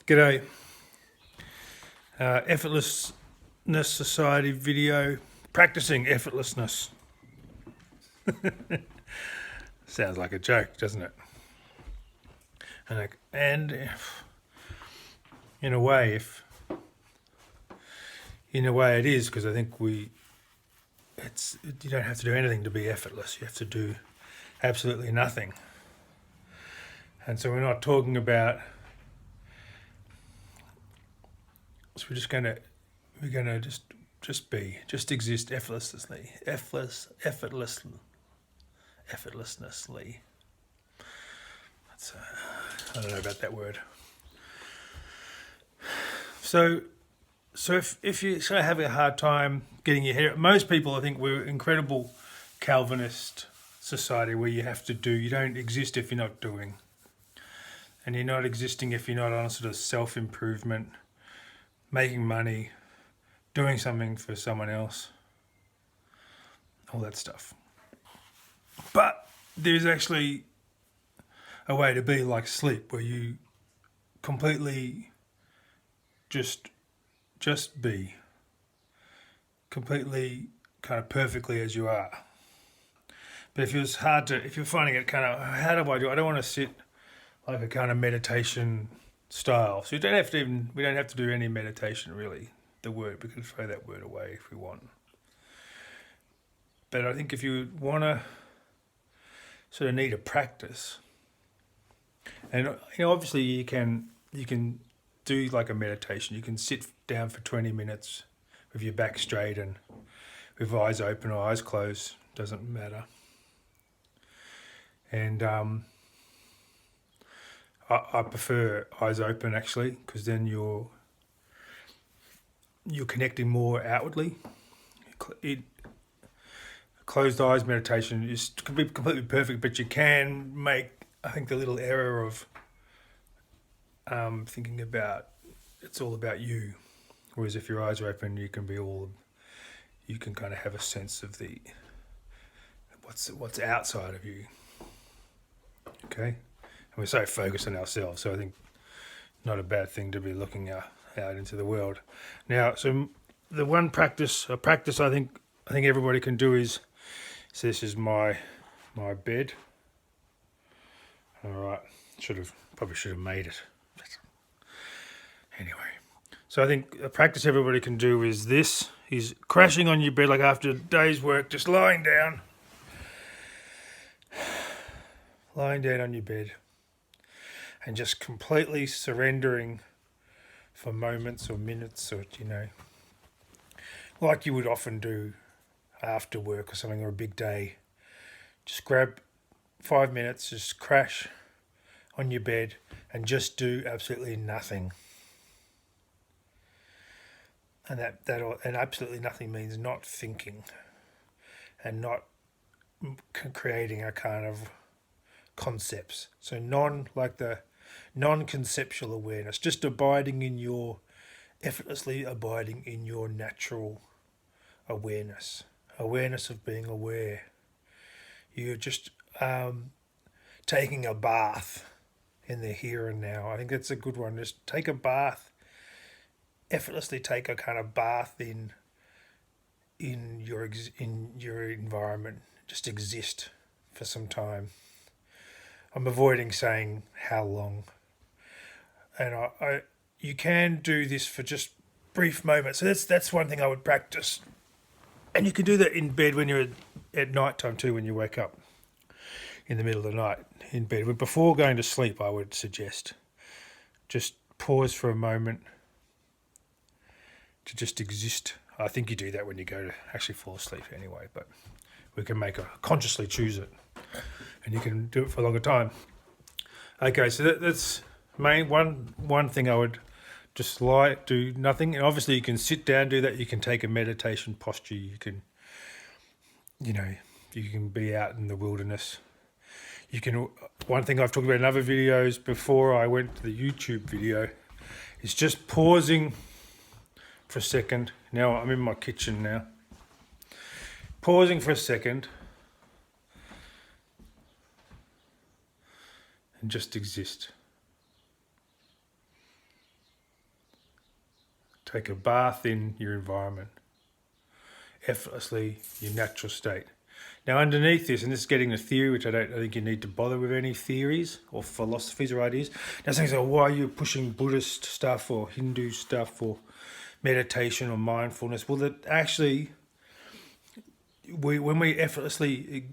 G'day. Effortlessness Society video. Practicing effortlessness. Sounds like a joke, doesn't it? And in a way, it is, because I think you don't have to do anything to be effortless. You have to do absolutely nothing. And so we're not talking about. So we're gonna just be, just exist effortlessly, effortlessly. That's I don't know about that word. So if you sort of having a hard time getting your head, most people, I think, we're incredible Calvinist society where you don't exist if you're not doing, and you're not existing if you're not on a sort of self-improvement, making money, doing something for someone else, all that stuff. But there's actually a way to be like sleep, where you completely just be completely kind of perfectly as you are. But if you're finding it kind of, how do I do it? I don't want to sit like a kind of meditation style. So we don't have to do any meditation really. We can throw that word away if we want. But I think if you want to sort of need a practice, and obviously you can do like a meditation. You can sit down for 20 minutes with your back straight and with eyes open or eyes closed, doesn't matter. And I prefer eyes open, actually, because then you're connecting more outwardly. Closed eyes meditation can be completely perfect, but you can make, I think, the little error of thinking about it's all about you. Whereas if your eyes are open, you can kind of have a sense of what's outside of you. Okay, and we're so focused on ourselves, so I think not a bad thing to be looking out into the world. Now, so the one practice I think everybody can do is, so this is my bed. All right, probably should have made it. Anyway, so I think a practice everybody can do is this: is crashing on your bed, like after a day's work, just lying down on your bed, and just completely surrendering for moments or minutes, or like you would often do after work or something, or a big day. Just grab 5 minutes, just crash on your bed and just do absolutely nothing. And and absolutely nothing means not thinking and not creating a kind of concepts. So non-conceptual awareness, just effortlessly abiding in your natural awareness of being aware. You're just taking a bath in the here and now. I think that's a good one. Just take a bath, effortlessly take a kind of bath in your environment. Just exist for some time. I'm avoiding saying how long, and you can do this for just brief moments. So that's one thing I would practice, and you can do that in bed when you're at night time too. When you wake up in the middle of the night in bed, but before going to sleep, I would suggest just pause for a moment to just exist. I think you do that when you go to actually fall asleep anyway, but we can consciously choose it, and you can do it for a longer time. Okay, so that's main one thing. I would just do nothing, and obviously you can sit down, do that. You can take a meditation posture. You can, you can be out in the wilderness. You can. One thing I've talked about in other videos before I went to the YouTube video is just pausing for a second. Now I'm in my kitchen now. Pausing for a second and just exist. Take a bath in your environment. Effortlessly, your natural state. Now, underneath this, and this is getting a theory, which I think you need to bother with any theories or philosophies or ideas. Now, saying, so why are you pushing Buddhist stuff or Hindu stuff or meditation or mindfulness? Well, that actually, when we effortlessly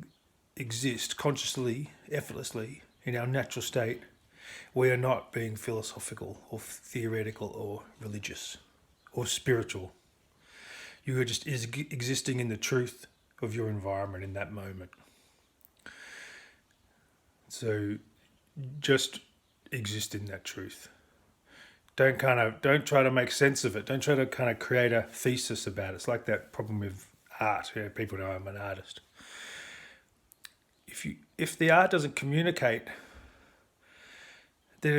exist, consciously, effortlessly, in our natural state, we are not being philosophical or theoretical or religious or spiritual. You are just existing in the truth of your environment in that moment. So just exist in that truth. Don't try to make sense of it. Don't try to kind of create a thesis about it. It's like that problem with art. You know, people know I'm an artist. If the art doesn't communicate, then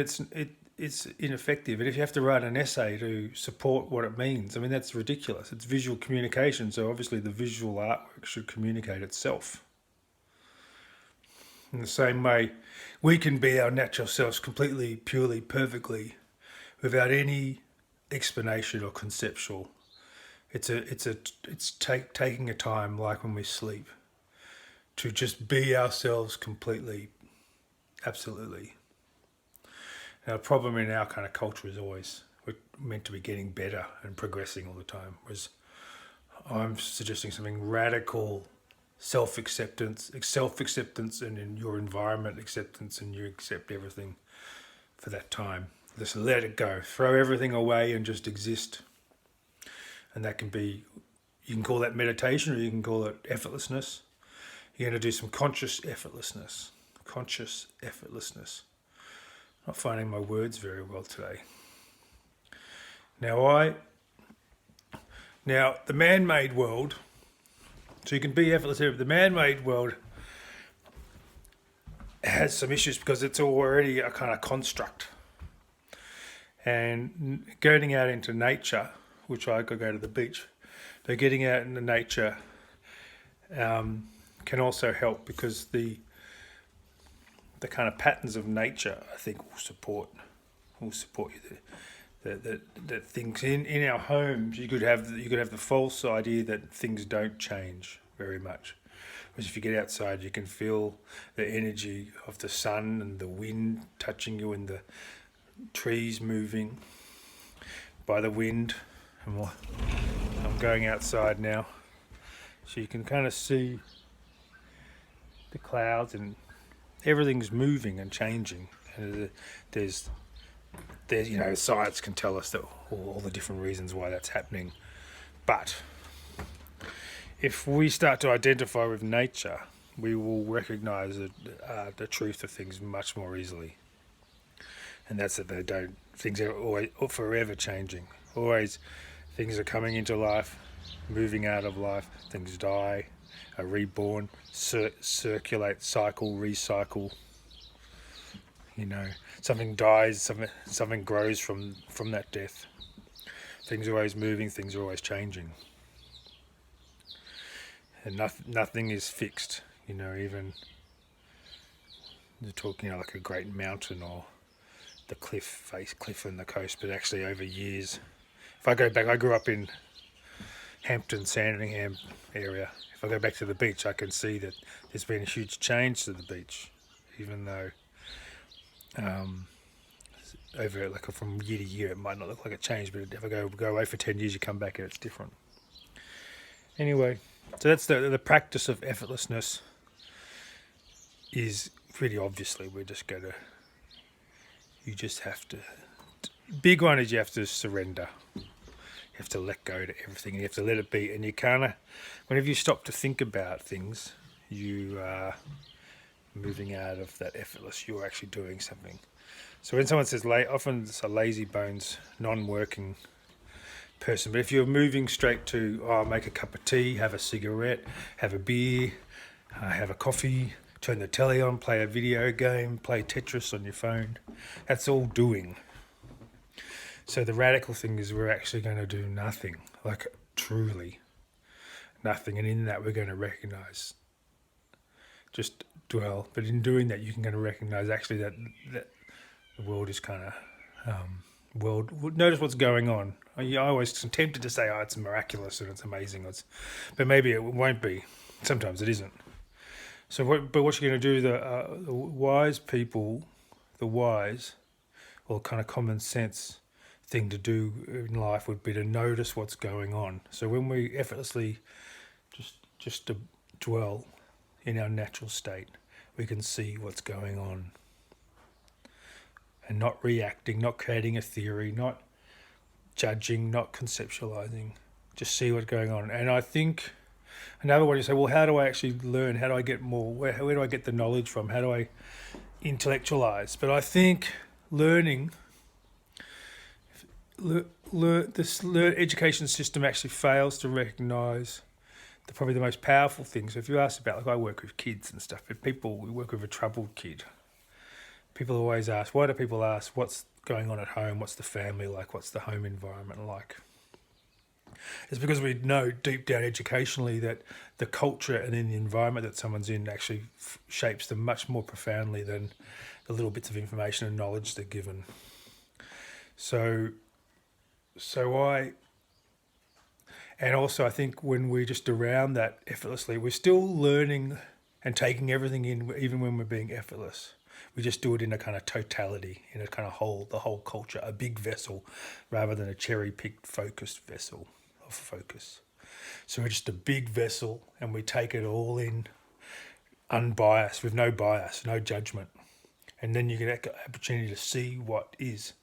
it's ineffective. And if you have to write an essay to support what it means, I mean, that's ridiculous. It's visual communication, so obviously the visual artwork should communicate itself. In the same way, we can be our natural selves completely, purely, perfectly, without any explanation or conceptual. It's taking a time, like when we sleep, to just be ourselves completely, absolutely. Now, the problem in our kind of culture is always we're meant to be getting better and progressing all the time. Whereas I'm suggesting something radical, self-acceptance, and in your environment acceptance, and you accept everything for that time. Just let it go. Throw everything away and just exist. And that can be, you can call that meditation or you can call it effortlessness. You're going to do some conscious effortlessness. Conscious effortlessness. Not finding my words very well today. Now the man-made world, so you can be effortless here, but the man-made world has some issues because it's already a kind of construct. And going out into nature, which I could go to the beach, but getting out into nature can also help because the kind of patterns of nature, I think, will support you. That things in our homes, you could have the false idea that things don't change very much. Whereas if you get outside, you can feel the energy of the sun and the wind touching you and the trees moving by the wind. And I'm going outside now, so you can kind of see the clouds and everything's moving and changing. And there's science can tell us that all the different reasons why that's happening. But if we start to identify with nature, we will recognize the truth of things much more easily. And that's that things are always forever changing. Always things are coming into life, moving out of life, things die, are reborn, circulate, cycle, recycle. Something dies, something grows from that death. Things are always moving, things are always changing. And nothing is fixed, even you're talking like a great mountain or the cliff on the coast, but actually over years. If I go back, I grew up in Hampton, Sandringham area. If I go back to the beach, I can see that there's been a huge change to the beach, even though over from year to year it might not look like a change, but if I go away for 10 years, you come back and it's different. Anyway, so that's the practice of effortlessness. Is pretty obviously you just have to. Big one is you have to surrender. You have to let go to everything. You have to let it be, and you can't. Whenever you stop to think about things, you are moving out of that effortless. You're actually doing something. So when someone says often it's a lazy bones, non-working person. But if you're moving straight to make a cup of tea, have a cigarette, have a beer, have a coffee, turn the telly on, play a video game, play Tetris on your phone, that's all doing. So the radical thing is we're actually going to do nothing, like truly nothing. And in that we're going to recognize, just dwell. But in doing that, you can going to recognize actually that the world is kind of world. Notice what's going on. I always am tempted to say, "Oh, it's miraculous and it's amazing," but maybe it won't be. Sometimes it isn't. So, what you're going to do? The wise people, the wise, or kind of common sense thing to do in life would be to notice what's going on. So when we effortlessly just to dwell in our natural state, we can see what's going on and not reacting, not creating a theory, not judging, not conceptualizing. Just see what's going on. And I think another one, you say, well, how do I actually learn? How do I get more? Where do I get the knowledge from? How do I intellectualize? But I think learning, this education system actually fails to recognize probably the most powerful things. So if you ask about, like I work with kids and stuff, but we work with a troubled kid. People always ask, why do people ask, what's going on at home? What's the family like? What's the home environment like? It's because we know deep down educationally that the culture and then the environment that someone's in actually shapes them much more profoundly than the little bits of information and knowledge they're given. So and also I think when we're just around that effortlessly, we're still learning and taking everything in, even when we're being effortless. We just do it in a kind of totality, in a kind of the whole culture, a big vessel, rather than a cherry-picked focused vessel of focus. So we're just a big vessel and we take it all in unbiased, with no bias, no judgment. And then you get an opportunity to see what is.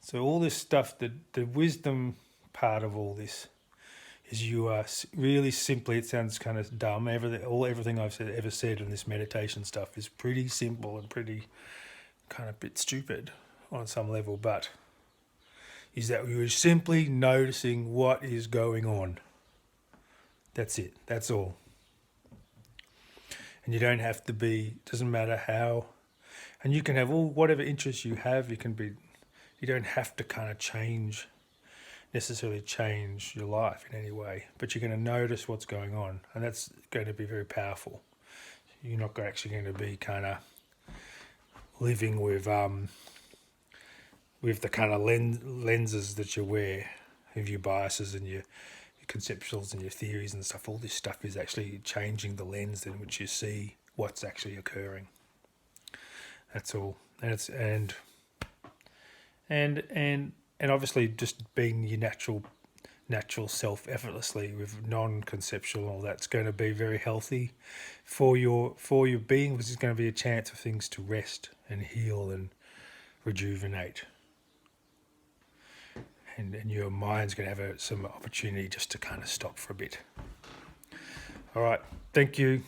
So all this stuff, the wisdom part of all this is you are really simply, it sounds kind of dumb, everything I've ever said in this meditation stuff is pretty simple and pretty kind of bit stupid on some level, but is that you're simply noticing what is going on. That's it. That's all. And you don't have to be, doesn't matter how, and you can have whatever interests you have, you don't have to kind of necessarily change your life in any way, but you're going to notice what's going on, and that's going to be very powerful. You're not actually going to be kind of living with the kind of lenses that you wear of your biases and your conceptuals and your theories and stuff. All this stuff is actually changing the lens in which you see what's actually occurring. That's all, and obviously just being your natural self effortlessly with non-conceptual, all that's going to be very healthy for your being, because it's going to be a chance for things to rest and heal and rejuvenate, and your mind's going to have some opportunity just to kind of stop for a bit. All right, thank you.